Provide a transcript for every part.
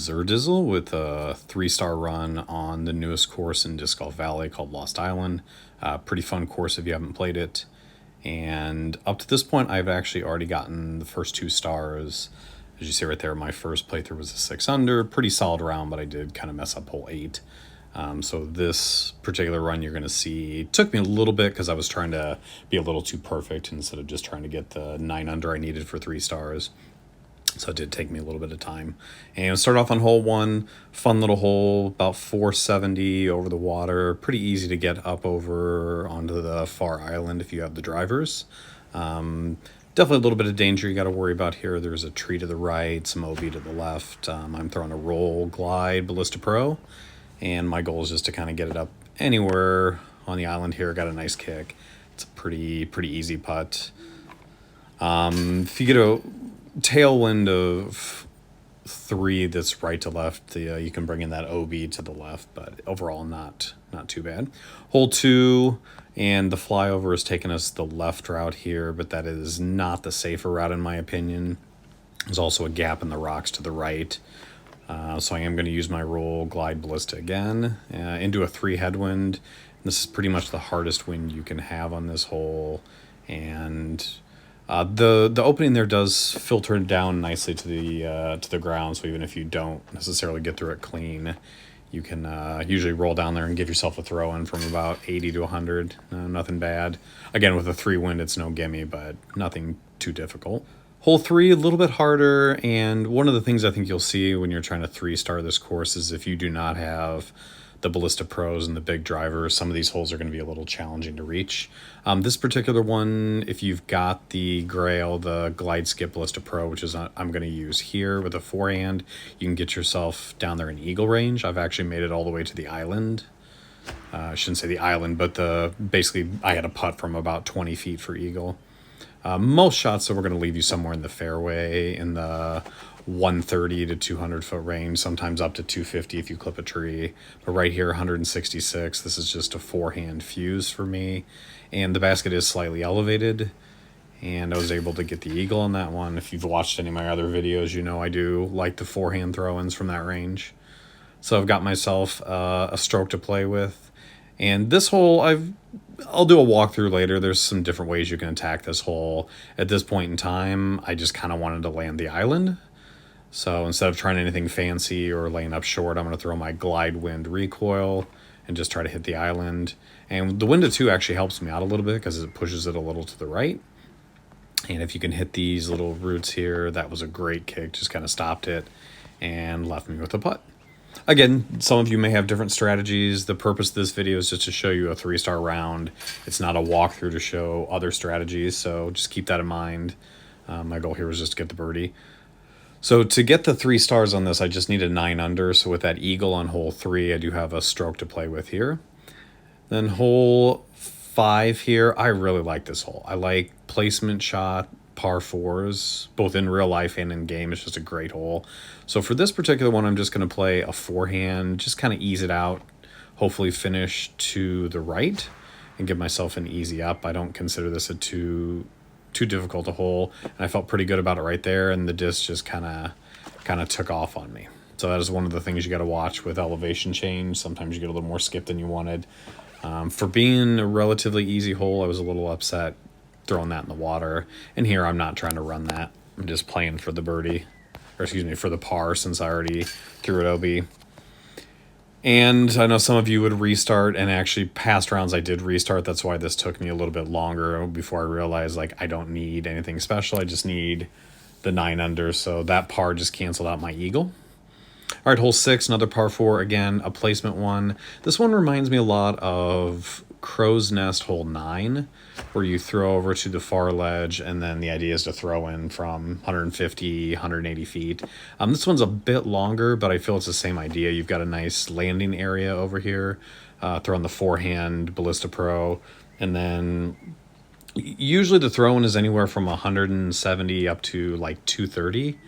is Urdizzle with a 3-star run on the newest course in Disc Golf Valley called Lost Island. Pretty fun course if you haven't played it. And up to this point, I've actually already gotten the first 2 stars. As you see right there, my first playthrough was a 6 under. Pretty solid round, but I did kind of mess up hole 8. So this particular run you're going to see took me a little bit because I was trying to be a little too perfect instead of just trying to get the 9 under I needed for 3 stars. So it did take me a little bit of time. And start off on hole 1, fun little hole, about 470 over the water. Pretty easy to get up over onto the far island if you have the drivers. Definitely a little bit of danger you got to worry about here. There's a tree to the right, some OB to the left. I'm throwing a roll, glide, Ballista Pro. And my goal is just to kind of get it up anywhere on the island here. Got a nice kick. It's a pretty easy putt. If you get a tailwind of 3 that's right to left, you can bring in that OB to the left, but overall not too bad. Hole 2, and the flyover is taking us the left route here, but that is not the safer route in my opinion. There's also a gap in the rocks to the right, so I am going to use my roll, glide, ballista again into a 3 headwind. This is pretty much the hardest wind you can have on this hole, and the opening there does filter down nicely to the ground, so even if you don't necessarily get through it clean, you can usually roll down there and give yourself a throw in from about 80 to 100. Nothing bad. Again, with a 3 wind, it's no gimme, but nothing too difficult. Hole 3, a little bit harder, and one of the things I think you'll see when you're trying to 3-star this course is if you do not have the Ballista Pros and the big drivers, some of these holes are going to be a little challenging to reach. This particular one, if you've got the Grail, the Glide Skip Ballista Pro, which is I'm going to use here with a forehand, you can get yourself down there in eagle range. I've actually made it all the way to the island. I shouldn't say the island, but basically I had a putt from about 20 feet for eagle. Most shots that we're going to leave you somewhere in the fairway in the 130 to 200 foot range, sometimes up to 250 if you clip a tree. But right here, 166, this is just a forehand fuse for me. And the basket is slightly elevated, and I was able to get the eagle on that one. If you've watched any of my other videos, you know I do like the forehand throw-ins from that range. So I've got myself a stroke to play with. And this hole, I'll do a walkthrough later. There's some different ways you can attack this hole. At this point in time, I just kind of wanted to land the island. So instead of trying anything fancy or laying up short, I'm going to throw my glide wind recoil and just try to hit the island. And the wind of 2 actually helps me out a little bit because it pushes it a little to the right. And if you can hit these little roots here, that was a great kick. Just kind of stopped it and left me with a putt. Again, some of you may have different strategies. The purpose of this video is just to show you a 3-star round. It's not a walkthrough to show other strategies, so just keep that in mind. My goal here was just to get the birdie. So to get the 3 stars on this, I just need a 9 under. So with that eagle on hole 3, I do have a stroke to play with here. Then hole 5 here, I really like this hole. I like placement shot, par 4s, both in real life and in game. It's just a great hole. So for this particular one, I'm just going to play a forehand, just kind of ease it out, hopefully finish to the right and give myself an easy up. I don't consider this a too difficult a hole, and I felt pretty good about it right there, and the disc just kind of took off on me. So that is one of the things you got to watch with elevation change. Sometimes you get a little more skip than you wanted. For being a relatively easy hole, I was a little upset throwing that in the water, and here I'm not trying to run that. I'm just playing for the birdie, or excuse me, for the par, since I already threw it OB. And I know some of you would restart, and actually past rounds I did restart. That's why this took me a little bit longer before I realized like I don't need anything special. I just need the 9 under. So that par just canceled out my eagle. All right, hole 6, another par 4. Again, a placement one. This one reminds me a lot of Crow's Nest hole 9, where you throw over to the far ledge, and then the idea is to throw in from 150, 180 feet. This one's a bit longer, but I feel it's the same idea. You've got a nice landing area over here. Throwing the forehand Ballista Pro, and then usually the throw-in is anywhere from 170 up to like 230.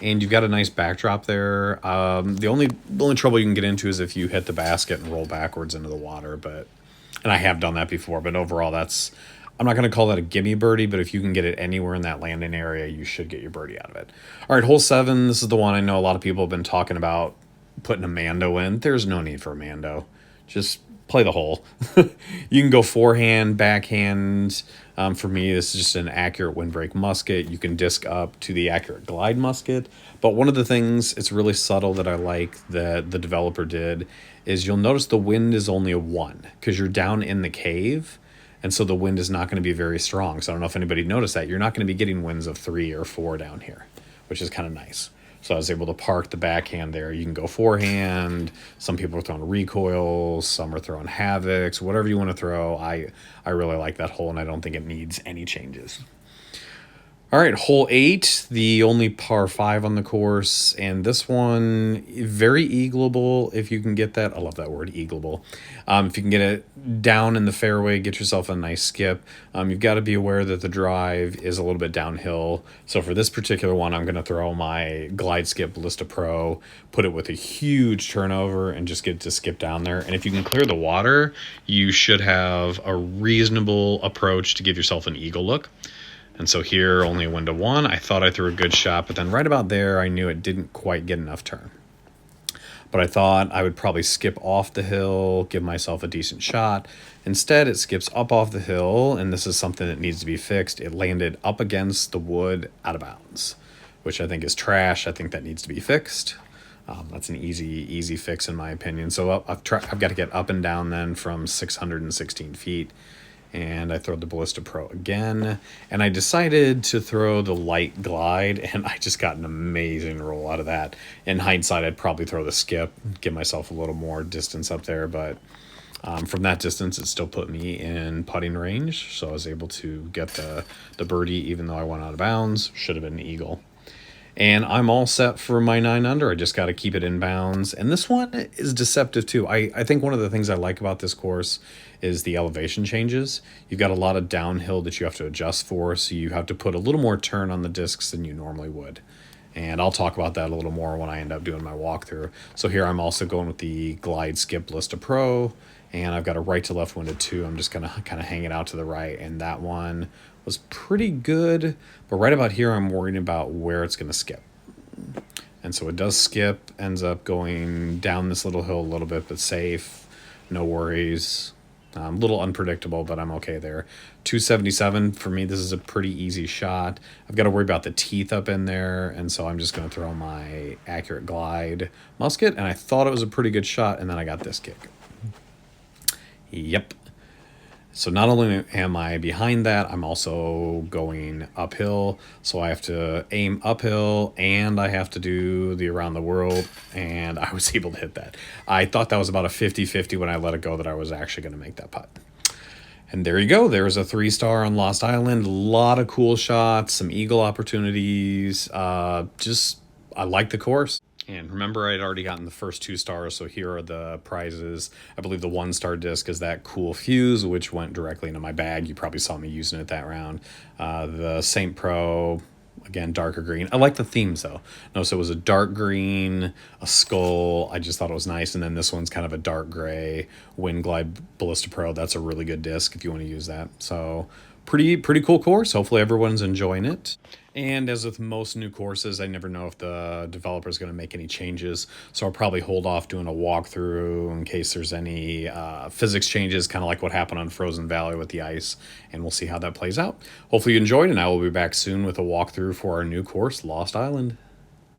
And you've got a nice backdrop there. The only trouble you can get into is if you hit the basket and roll backwards into the water, and I have done that before, but overall that's I'm not going to call that a gimme birdie, but if you can get it anywhere in that landing area, you should get your birdie out of it. All right, hole 7. This is the one I know a lot of people have been talking about putting a Mando in. There's no need for a Mando. Just play the hole. You can go forehand, backhand. For me, this is just an accurate windbreak musket. You can disc up to the accurate glide musket. But one of the things, it's really subtle that I like that the developer did, is you'll notice the wind is only a 1 because you're down in the cave. And so the wind is not going to be very strong. So I don't know if anybody noticed that. You're not going to be getting winds of 3 or 4 down here, which is kind of nice. So I was able to park the backhand there. You can go forehand. Some people are throwing recoils. Some are throwing havocs. Whatever you want to throw. I really like that hole, and I don't think it needs any changes. All right, hole 8, the only par 5 on the course, and this one, very eagleable if you can get that. I love that word, eagleable. If you can get it down in the fairway, get yourself a nice skip. You've got to be aware that the drive is a little bit downhill. So for this particular one, I'm going to throw my Glide Skip Ballista Pro, put it with a huge turnover, and just get to skip down there. And if you can clear the water, you should have a reasonable approach to give yourself an eagle look. And so here, only a wind of 1. I thought I threw a good shot, but then right about there, I knew it didn't quite get enough turn. But I thought I would probably skip off the hill, give myself a decent shot. Instead, it skips up off the hill, and this is something that needs to be fixed. It landed up against the wood out of bounds, which I think is trash. I think that needs to be fixed. That's an easy fix in my opinion. So I've got to get up and down then from 616 feet. And I throw the Ballista Pro again, and I decided to throw the light glide, and I just got an amazing roll out of that. In hindsight, I'd probably throw the skip, give myself a little more distance up there, but from that distance, it still put me in putting range, so I was able to get the birdie even though I went out of bounds. Should have been an eagle. And I'm all set for my 9 under. I just got to keep it in bounds. And this one is deceptive too. I think one of the things I like about this course is the elevation changes. You've got a lot of downhill that you have to adjust for, so you have to put a little more turn on the discs than you normally would. And I'll talk about that a little more when I end up doing my walkthrough. So here I'm also going with the Glide Skip Ballista Pro, and I've got a right to left wind of 2. I'm just going to kind of hang it out to the right, and that one was pretty good, but right about here I'm worried about where it's going to skip. And so it does skip, ends up going down this little hill a little bit, but safe, no worries. A little unpredictable, but I'm okay there. 277, for me, this is a pretty easy shot. I've got to worry about the teeth up in there, and so I'm just going to throw my accurate glide musket, and I thought it was a pretty good shot, and then I got this kick. Yep. So not only am I behind that, I'm also going uphill. So I have to aim uphill, and I have to do the around the world, and I was able to hit that. I thought that was about a 50-50 when I let it go that I was actually going to make that putt. And there you go. There's a 3-star on Lost Island. A lot of cool shots, some eagle opportunities. I like the course. And remember, I'd already gotten the first 2 stars, so here are the prizes. I believe the 1-star disc is that cool fuse, which went directly into my bag. You probably saw me using it that round. The Saint Pro, again, darker green. I like the themes, though. Notice it was a dark green, a skull. I just thought it was nice. And then this one's kind of a dark gray Wind Glide Ballista Pro. That's a really good disc if you want to use that. So pretty cool course. Hopefully everyone's enjoying it. And as with most new courses, I never know if the developer is going to make any changes. So I'll probably hold off doing a walkthrough in case there's any physics changes, kind of like what happened on Frozen Valley with the ice. And we'll see how that plays out. Hopefully you enjoyed, and I will be back soon with a walkthrough for our new course, Lost Island.